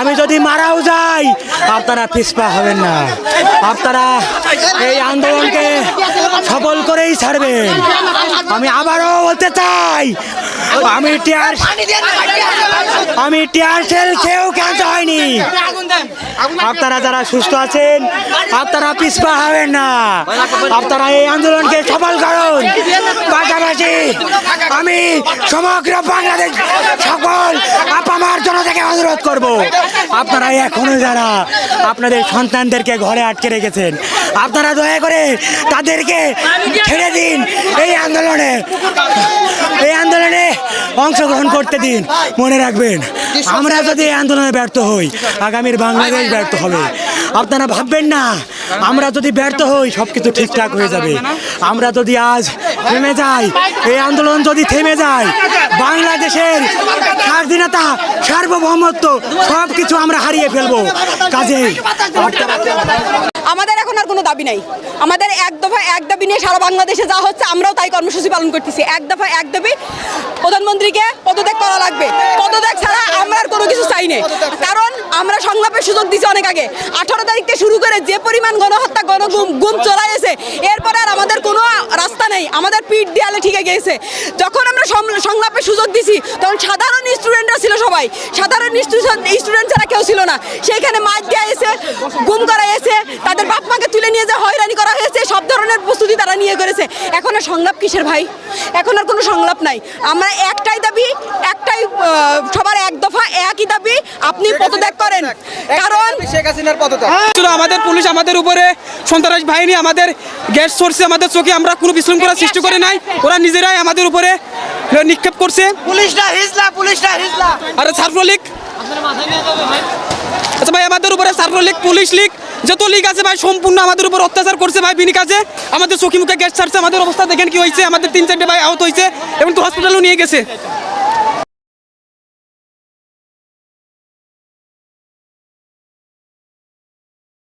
আমি যদি মারাও যাই আপনারা পিছপা হবেন না, আপনারা এই আন্দোলনকে সফল করেই ছাড়বেন। আমি আবারও বলতে চাই, আমি টিয়ার সেল খেয়েও ক্যান্স হয়নি। আপনারা যারা সুস্থ আছেন আপনারা পিছপা হবেন না, আপনারা এই আন্দোলনকে সফল করুন। পাশাপাশি আমি সমগ্র বাংলাদেশ সকল আপামার জনতাকে অনুরোধ করব, আপনারা এখনো যারা আপনাদের সন্তানদেরকে ঘরে আটকে রেখেছেন আপনারা দয়া করে তাদেরকে ছেড়ে দিন, এই আন্দোলনে অংশগ্রহণ করতে দিন। মনে রাখবেন, আমরা যদি এই আন্দোলনে ব্যর্থ হই আগামীর বাংলাদেশ ব্যর্থ হবে। আপনারা ভাববেন না আমরা যদি ব্যর্থ হই সব কিছু ঠিকঠাক হয়ে যাবে। আমরা যদি আজ থেমে যাই, এই আন্দোলন যদি থেমে যায়, বাংলাদেশের স্বাধীনতা সার্বভৌমত্ব সব কিছু আমরা হারিয়ে ফেলবো। কাজেই আমাদের এখন আর কোনো দাবি নাই। আমাদের এক দফা এক দাবি নিয়ে সারা বাংলাদেশে যা হচ্ছে আমরাও তাই কর্মসূচি পালন করতেছি। এক দফা এক দাবি, প্রধানমন্ত্রীকে পদত্যাগ করা লাগবে। পদত্যাগ ছাড়া আমরা আর কোনো কিছু চাই না, কারণ আমরা সংলাপের সুযোগ দিছি অনেক আগে। 18 তারিখ থেকে শুরু করে যে পরিমাণ গণহত্যা গুম চলাইছে, এরপরে আর আমাদের কোনো রাস্তা নেই, আমাদের পিঠ দেয়ালে ঠিক গিয়েছে। যখন আমরা সংলাপের সুযোগ দিছি তখন সাধারণ স্টুডেন্টরা ছিল, সবাই সাধারণ স্টুডেন্ট ছাড়া কেউ ছিল না। সেইখানে মার দেওয়া হয়েছে, গুম করা হয়েছে, তাদের বাপ মাকে তুলে নিয়ে যে হয়রানি করা হয়েছে, সব ধরনের প্রস্তুতি তারা নিয়ে করেছে। এখন আর সংলাপ কিসের ভাই? এখন আর কোনো সংলাপ নাই। আমরা একটাই দাবি, একটাই সবার এক দফা একই দাবি, আপনি পদত্যাগ করেন। কারণ শেখ হাসিনার পদত্যাগ। আমাদের পুলিশ আমাদের উপরে সন্ত্রাস বাহিনী আমাদের গ্যাস সরছে, আমাদের চোখে আমরা কোনো বিশৃঙ্খলা সৃষ্টি করে নাই, ওরা নিজেরাই আমাদের উপরে নিক্ষেপ করছে। পুলিশটা হিজলা আরে ছাত্রলীগ, আচ্ছা ভাই আমাদের উপরে ছাত্রলীগ, পুলিশ লীগ, যত লীগ আছে ভাই সম্পূর্ণ আমাদের উপর অত্যাচার করছে ভাই। বিনি কাজে আমাদের চোখে মুখে গ্যাস ছাড়ছে, আমাদের অবস্থা দেখেন কি হয়েছে। আমাদের 3-4টে ভাই আহত হয়েছে এবং তো হসপিটালও নিয়ে গেছে।